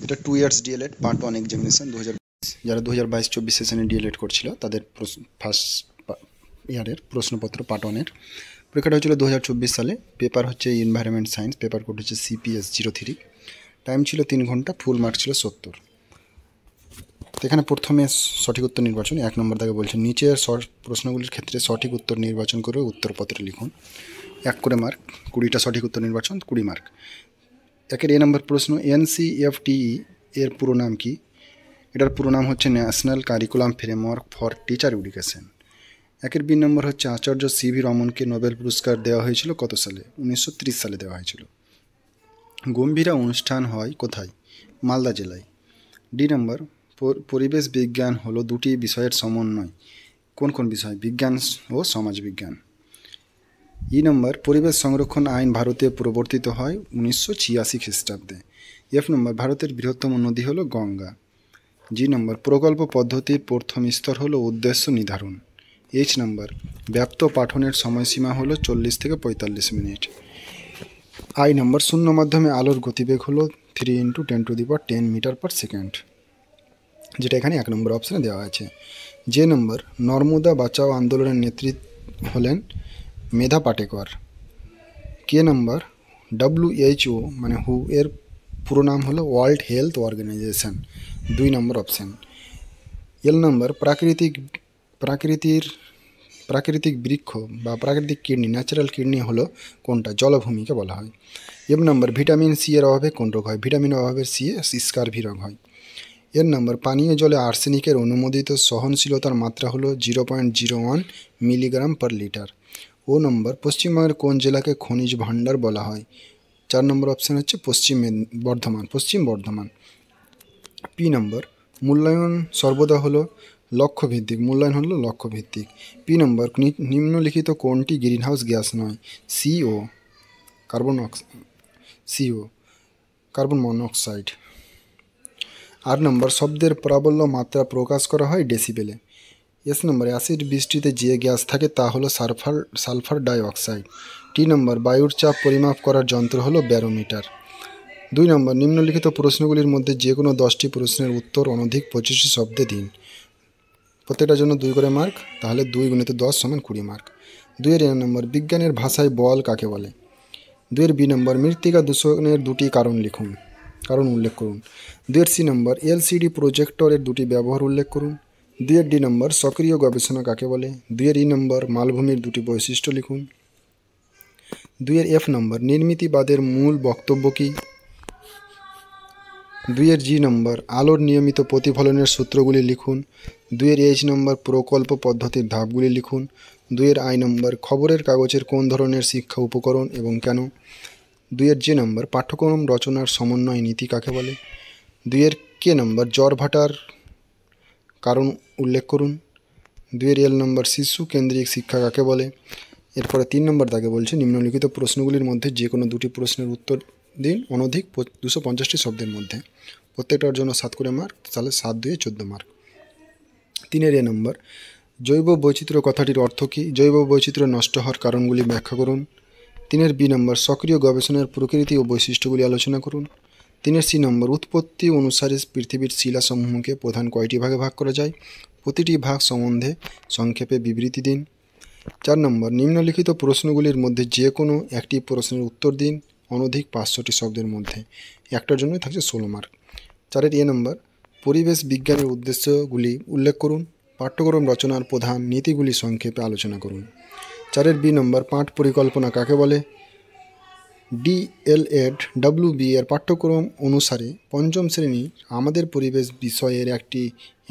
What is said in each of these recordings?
এটা 2 years D.El.Ed part 1 examination 2022। যারা 2022-24 সেশনে ডিএলএড করছিল তাদের ফার্স্ট ইয়ারের প্রশ্নপত্র পার্ট 1 এর পরীক্ষাটা হচ্ছিল 2024 সালে। পেপার হচ্ছে এনভায়রনমেন্ট সায়েন্স, পেপার কোড হচ্ছে CPS 03, টাইম ছিল 3 ঘন্টা, ফুল মার্ক ছিল 70। তো এখানে প্রথমে সঠিক উত্তর নির্বাচন 1 নম্বর দাগে বলছে নিচের প্রশ্নগুলির ক্ষেত্রে সঠিক উত্তর নির্বাচন করে উত্তরপত্রে লিখুন। 1 করে মার্ক, 20টা সঠিক উত্তর নির্বাচন 20 মার্ক। একের এ নম্বর প্রশ্ন, NCFTE এর পুরো নাম কি? এটার পুরো নাম হচ্ছে national curriculum framework for teacher education. একের বি নম্বর হচ্ছে আচার্য CV রমনকে নোবেল পুরস্কার দেওয়া হয়েছিল কত সালে? 1930 সালে দেওয়া হয়েছিল। গম্ভীরা অনুষ্ঠান হয় কোথায়? মালদা জেলায়। ডি নম্বর, পরিবেশ বিজ্ঞান হলো দুটি বিষয়ের সমন্বয়। কোন কোন বিষয়? বিজ্ঞান ও সমাজ বিজ্ঞান। ই নম্বর, পরিবেশ সংরক্ষণ আইন ভারতে প্রবর্তিত হয় 1986 খ্রিস্টাব্দে। এফ নম্বর, ভারতের বৃহত্তম নদী হলো গঙ্গা। জি নম্বর, প্রকল্প পদ্ধতির প্রথম স্তর হলো উদ্দেশ্য নির্ধারণ। এইচ নম্বর, ব্যাপ্ত পাঠনের সময়সীমা হলো 40 থেকে 45 মিনিট। আই নম্বর, শূন্য মাধ্যমে আলোর গতিবেগ হলো 3 × 10⁻10 মিটার পার সেকেন্ড, যেটা এখানে 1 নম্বর অপশানে দেওয়া আছে। যে নম্বর, নর্মদা বাঁচাও আন্দোলনের নেতৃত্ব হলেন মেধা পাটেকর। কে নম্বর, WHO মানে হু এর পুরো নাম হলো ওয়ার্ল্ড হেলথ অর্গানাইজেশন, 2 নম্বর অপশান। এল নম্বর, প্রাকৃতিক বৃক্ষ বা প্রাকৃতিক কিডনি, ন্যাচারাল কিডনি হলো কোনটা? জলভূমিকে বলা হয়। এম নম্বর, ভিটামিন সি এর অভাবে কোন রোগ হয়? ভিটামিন অভাবের সি স্কারভি রোগ হয়। এর নম্বর, পানীয় জলে আর্সেনিকের অনুমোদিত সহনশীলতার মাত্রা হলো 0.01 মিলিগ্রাম পার লিটার। ও নম্বর, পশ্চিমবঙ্গের কোন জেলাকে খনিজ ভাণ্ডার বলা হয়? 4 নম্বর অপশান হচ্ছে পশ্চিম বর্ধমান। পি নম্বর, মূল্যায়ন সর্বদা হলো লক্ষ্যভিত্তিক, পি নম্বর, নিম্নলিখিত কোনটি গ্রিনহাউস গ্যাস নয়? Carbon monoxide. 8 নম্বর, শব্দের প্রাবল্য মাত্রা প্রকাশ করা হয় ডেসিবেলে। এস নম্বর, অ্যাসিড বৃষ্টিতে যে গ্যাস থাকে তা হলো সালফার ডাই অক্সাইড। টি নম্বর, বায়ুর চাপ পরিমাপ করার যন্ত্র হলো ব্যারোমিটার। 2 নম্বর, নিম্নলিখিত প্রশ্নগুলির মধ্যে যে কোনো 10টি প্রশ্নের উত্তর অনধিক 25 শব্দে দিন। প্রত্যেকটার জন্য 2 করে মার্ক, তাহলে 2 × 10 = 20 মার্ক। 2 এর এ নম্বর, বিজ্ঞানের ভাষায় বল কাকে বলে? 2 এর বি নম্বর, মৃত্তিকা দূষণের 2টি কারণ উল্লেখ করুন। 2 এর সি নম্বর, LCD প্রজেক্টরের 2টি ব্যবহার উল্লেখ করুন। 2 এর ডি নম্বর, সক্রিয় গবেষণা কাকে বলে? 2 এর ই নম্বর, মালভূমির 2টি বৈশিষ্ট্য লিখুন। 2 এর এফ নম্বর, নির্মিতিবাদের মূল বক্তব্য কী? 2 এর জি নম্বর, আলোর নিয়মিত প্রতিফলনের সূত্রগুলি লিখুন। 2 এর এইচ নম্বর, প্রকল্প পদ্ধতির ধাপগুলি লিখুন। 2 এর আই নম্বর, খবরের কাগজের কোন ধরনের শিক্ষা উপকরণ এবং কেন? 2 এর যে নম্বর, পাঠ্যক্রম রচনার সমন্বয় নীতি কাকে বলে? 2 এর কে নম্বর, জ্বরভাটার কারণ উল্লেখ করুন। 2 এর এল নম্বর, শিশু কেন্দ্রিক শিক্ষা কাকে বলে? এরপরে 3 নম্বর দাগে বলছে নিম্নলিখিত প্রশ্নগুলির মধ্যে যে কোনো 2টি প্রশ্নের উত্তর দিন অনধিক 250টি শব্দের মধ্যে। প্রত্যেকটার জন্য 7 করে মার্ক, তাহলে 7 × 2 = 14 মার্ক। 3 এর এ নম্বর, জৈব বৈচিত্র্য কথাটির অর্থ কী? জৈব বৈচিত্র্য নষ্ট হওয়ার কারণগুলি ব্যাখ্যা করুন। 3 এর বি নম্বর, সক্রিয় গবেষণার প্রকৃতি ও বৈশিষ্ট্যগুলি আলোচনা করুন। 3 এর সি নম্বর, উৎপত্তি অনুসারে পৃথিবীর শিলাসমূহকে প্রধান কয়টি ভাগে ভাগ করা যায়? প্রতিটি ভাগ সম্বন্ধে সংক্ষেপে বিবৃতি দিন। 4 নম্বর, নিম্নলিখিত প্রশ্নগুলির মধ্যে যে কোনো একটি প্রশ্নের উত্তর দিন অনধিক 500টি শব্দের মধ্যে। একটার জন্যই থাকছে 16 মার্ক। 4 এর এ নম্বর, পরিবেশ বিজ্ঞানের উদ্দেশ্যগুলি উল্লেখ করুন। পাঠ্যক্রম রচনার প্রধান নীতিগুলি সংক্ষেপে আলোচনা করুন। 4 এর বি নম্বর, পাঠ পরিকল্পনা কাকে বলে? DLED WB এর পাঠ্যক্রম অনুসারে 5ম শ্রেণী আমাদের পরিবেশ বিষয়ের একটি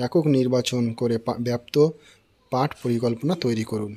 একক নির্বাচন করে ব্যাপ্ত পাঠ পরিকল্পনা তৈরি করুন।